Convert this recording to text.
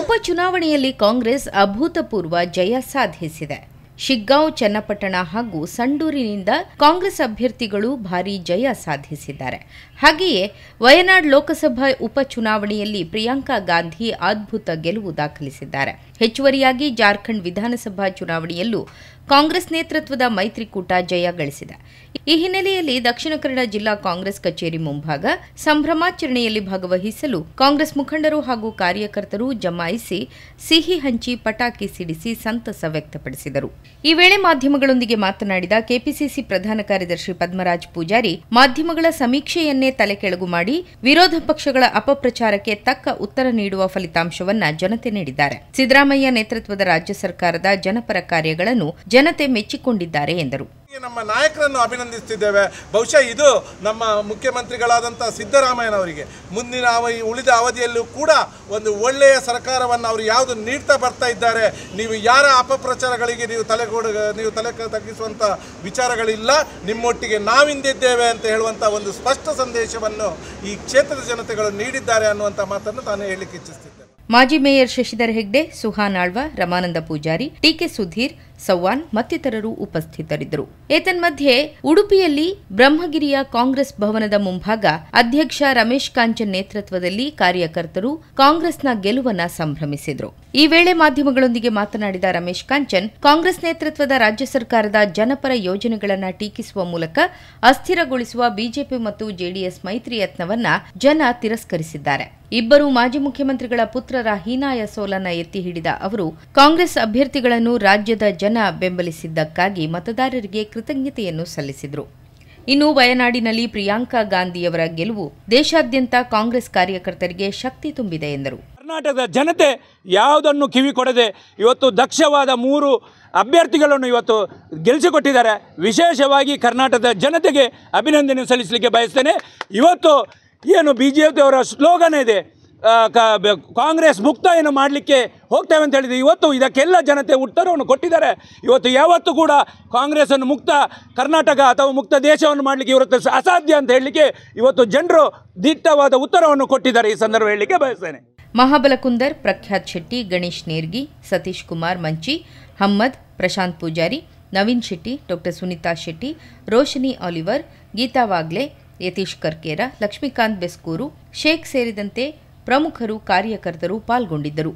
ಉಪಚುನಾವಣೆಯಲ್ಲಿ ಕಾಂಗ್ರೆಸ್ ಅಭೂತಪೂರ್ವ ಜಯ ಸಾಧಿಸಿದೆ. ಶಿಗ್ಗಾಂವ್, ಚನ್ನಪಟ್ಟಣ ಹಾಗೂ ಸಂಡೂರಿನಿಂದ ಕಾಂಗ್ರೆಸ್ ಅಭ್ಯರ್ಥಿಗಳು ಭಾರೀ ಜಯ ಸಾಧಿಸಿದ್ದಾರೆ. ಹಾಗೆಯೇ ವಯನಾಡ್ ಲೋಕಸಭಾ ಉಪಚುನಾವಣೆಯಲ್ಲಿ ಪ್ರಿಯಾಂಕಾ ಗಾಂಧಿ ಅದ್ಭುತ ಗೆಲುವು ದಾಖಲಿಸಿದ್ದಾರೆ. ಹೆಚ್ಚುವರಿಯಾಗಿ ಜಾರ್ಖಂಡ್ ವಿಧಾನಸಭಾ ಚುನಾವಣೆಯಲ್ಲೂ ಕಾಂಗ್ರೆಸ್ ನೇತೃತ್ವದ ಮೈತ್ರಿಕೂಟ ಜಯ ಗಳಿಸಿದೆ. ಈ ಹಿನ್ನೆಲೆಯಲ್ಲಿ ದಕ್ಷಿಣ ಕನ್ನಡ ಜಿಲ್ಲಾ ಕಾಂಗ್ರೆಸ್ ಕಚೇರಿ ಮುಂಭಾಗ ಸಂಭ್ರಮಾಚರಣೆಯಲ್ಲಿ ಭಾಗವಹಿಸಲು ಕಾಂಗ್ರೆಸ್ ಮುಖಂಡರು ಹಾಗೂ ಕಾರ್ಯಕರ್ತರು ಜಮಾಯಿಸಿ ಸಿಹಿ ಹಂಚಿ ಪಟಾಕಿ ಸಿಡಿಸಿ ಸಂತಸ ವ್ಯಕ್ತಪಡಿಸಿದರು. ಈ ವೇಳೆ ಮಾಧ್ಯಮಗಳೊಂದಿಗೆ ಮಾತನಾಡಿದ ಕೆಪಿಸಿಸಿ ಪ್ರಧಾನ ಕಾರ್ಯದರ್ಶಿ ಪದ್ಮರಾಜ್ ಪೂಜಾರಿ, ಮಾಧ್ಯಮಗಳ ಸಮೀಕ್ಷೆಯನ್ನೇ ತಲೆಕೆಳಗು ಮಾಡಿ ವಿರೋಧ ಪಕ್ಷಗಳ ಅಪಪ್ರಚಾರಕ್ಕೆ ತಕ್ಕ ಉತ್ತರ ನೀಡುವ ಫಲಿತಾಂಶವನ್ನ ಜನತೆ ನೀಡಿದ್ದಾರೆ. ಸಿದ್ದರಾಮಯ್ಯ ನೇತೃತ್ವದ ರಾಜ್ಯ ಸರ್ಕಾರದ ಜನಪರ ಕಾರ್ಯಗಳನ್ನು ಜನತೆ ಮೆಚ್ಚಿಕೊಂಡಿದ್ದಾರೆ ಎಂದರು. ನಮ್ಮ ನಾಯಕರನ್ನು ಅಭಿನಂದಿಸುತ್ತಿದ್ದೇವೆ. ಬಹುಶಃ ಇದು ನಮ್ಮ ಮುಖ್ಯಮಂತ್ರಿಗಳಾದಂಥ ಸಿದ್ದರಾಮಯ್ಯನವರಿಗೆ ಮುಂದಿನ ಉಳಿದ ಅವಧಿಯಲ್ಲೂ ಕೂಡ ಒಂದು ಒಳ್ಳೆಯ ಸರ್ಕಾರವನ್ನು ಅವರು ಯಾವುದು ನೀಡ್ತಾ ಬರ್ತಾ ಇದ್ದಾರೆ. ನೀವು ಯಾರ ಅಪಪ್ರಚಾರಗಳಿಗೆ ನೀವು ತಲೆ ತಗ್ಗಿಸುವಂಥ ವಿಚಾರಗಳಿಲ್ಲ, ನಿಮ್ಮೊಟ್ಟಿಗೆ ನಾವಿಂದಿದ್ದೇವೆ ಅಂತ ಹೇಳುವಂಥ ಒಂದು ಸ್ಪಷ್ಟ ಸಂದೇಶವನ್ನು ಈ ಕ್ಷೇತ್ರದ ಜನತೆಗಳು ನೀಡಿದ್ದಾರೆ ಅನ್ನುವಂಥ ಮಾತನ್ನು ನಾನು ಹೇಳಲಿಕ್ಕೆ ಇಚ್ಛಿಸುತ್ತೇನೆ. ಮಾಜಿ ಮೇಯರ್ ಶಶಿಧರ್ ಹೆಗ್ಡೆ, ಸುಹಾನ್ ಆಳ್ವ, ರಮಾನಂದ ಪೂಜಾರಿ, ಟಿಕೆ ಸುಧೀರ್, ಸೌವಾನ್ ಮತ್ತಿತರರು ಉಪಸ್ಥಿತರಿದ್ದರು. ಏತನ್ಮಧ್ಯೆ ಉಡುಪಿಯಲ್ಲಿ ಬ್ರಹ್ಮಗಿರಿಯ ಕಾಂಗ್ರೆಸ್ ಭವನದ ಮುಂಭಾಗ ಅಧ್ಯಕ್ಷ ರಮೇಶ್ ಕಾಂಚನ್ ನೇತೃತ್ವದಲ್ಲಿ ಕಾರ್ಯಕರ್ತರು ಕಾಂಗ್ರೆಸ್ನ ಗೆಲುವನ್ನ ಸಂಭ್ರಮಿಸಿದರು. ಈ ವೇಳೆ ಮಾಧ್ಯಮಗಳೊಂದಿಗೆ ಮಾತನಾಡಿದ ರಮೇಶ್ ಕಾಂಚನ್, ಕಾಂಗ್ರೆಸ್ ನೇತೃತ್ವದ ರಾಜ್ಯ ಸರ್ಕಾರದ ಜನಪರ ಯೋಜನೆಗಳನ್ನು ಟೀಕಿಸುವ ಮೂಲಕ ಅಸ್ಥಿರಗೊಳಿಸುವ ಬಿಜೆಪಿ ಮತ್ತು ಜೆಡಿಎಸ್ ಮೈತ್ರಿ ಯತ್ನವನ್ನ ಜನ ತಿರಸ್ಕರಿಸಿದ್ದಾರೆ. ಇಬ್ಬರು ಮಾಜಿ ಮುಖ್ಯಮಂತ್ರಿಗಳ ಪುತ್ರರ ಹೀನಾಯ ಸೋಲನ್ನ ಎತ್ತಿ ಹಿಡಿದ ಅವರು ಕಾಂಗ್ರೆಸ್ ಅಭ್ಯರ್ಥಿಗಳನ್ನು ರಾಜ್ಯದ ಜನ ಬೆಂಬಲಿಸಿದ್ದಕ್ಕಾಗಿ ಮತದಾರರಿಗೆ ಕೃತಜ್ಞತೆಯನ್ನು ಸಲ್ಲಿಸಿದರು. ಇನ್ನು ವಯನಾಡಿನಲ್ಲಿ ಪ್ರಿಯಾಂಕಾ ಗಾಂಧಿಯವರ ಗೆಲುವು ದೇಶಾದ್ಯಂತ ಕಾಂಗ್ರೆಸ್ ಕಾರ್ಯಕರ್ತರಿಗೆ ಶಕ್ತಿ ತುಂಬಿದೆ ಎಂದರು. ಕರ್ನಾಟಕದ ಜನತೆ ಯಾವುದನ್ನು ಕಿವಿ ಕೊಡದೆ ಇವತ್ತು ದಕ್ಷವಾದ 3 ಅಭ್ಯರ್ಥಿಗಳನ್ನು ಇವತ್ತು ಗೆಲ್ಲಿಸಿಕೊಟ್ಟಿದ್ದಾರೆ. ವಿಶೇಷವಾಗಿ ಕರ್ನಾಟಕದ ಜನತೆಗೆ ಅಭಿನಂದನೆ ಸಲ್ಲಿಸಲಿಕ್ಕೆ ಬಯಸ್ತೇನೆ. ಇವತ್ತು ಏನು ಬಿಜೆಪಿಯವರ ಸ್ಲೋಗನ್ ಇದೆ, ಕಾಂಗ್ರೆಸ್ ಮುಕ್ತ ಏನು ಮಾಡಲಿಕ್ಕೆ ಹೋಗ್ತೇವೆ ಅಂತ ಹೇಳಿದರೆ ಇವತ್ತು ಇದಕ್ಕೆಲ್ಲ ಜನತೆ ಉತ್ತರವನ್ನು ಕೊಟ್ಟಿದ್ದಾರೆ. ಇವತ್ತು ಯಾವತ್ತೂ ಕೂಡ ಕಾಂಗ್ರೆಸ್ಸನ್ನು ಮುಕ್ತ ಕರ್ನಾಟಕ ಅಥವಾ ಮುಕ್ತ ದೇಶವನ್ನು ಮಾಡಲಿಕ್ಕೆ ಇವತ್ತು ಅಸಾಧ್ಯ ಅಂತ ಹೇಳಲಿಕ್ಕೆ ಇವತ್ತು ಜನರು ದಿಟ್ಟವಾದ ಉತ್ತರವನ್ನು ಕೊಟ್ಟಿದ್ದಾರೆ. ಈ ಸಂದರ್ಭ ಹೇಳಲಿಕ್ಕೆ ಬಯಸ್ತೇನೆ. ಮಹಾಬಲಕುಂದರ್, ಪ್ರಖ್ಯಾತ್ ಶೆಟ್ಟಿ, ಗಣೇಶ್ ನೇರ್ಗಿ, ಸತೀಶ್ ಕುಮಾರ್ ಮಂಚಿ, ಹಮ್ಮದ್, ಪ್ರಶಾಂತ್ ಪೂಜಾರಿ, ನವೀನ್ ಶೆಟ್ಟಿ, ಡಾ ಸುನೀತಾ ಶೆಟ್ಟಿ, ರೋಶನಿ ಆಲಿವರ್, ಗೀತಾ ವಾಗ್ಲೆ, ಯತೀಶ್ ಕರ್ಕೇರ, ಲಕ್ಷ್ಮೀಕಾಂತ್ ಬೆಸ್ಕೂರು, ಶೇಖ್ ಸೇರಿದಂತೆ ಪ್ರಮುಖರು ಕಾರ್ಯಕರ್ತರು ಪಾಲ್ಗೊಂಡಿದ್ದರು.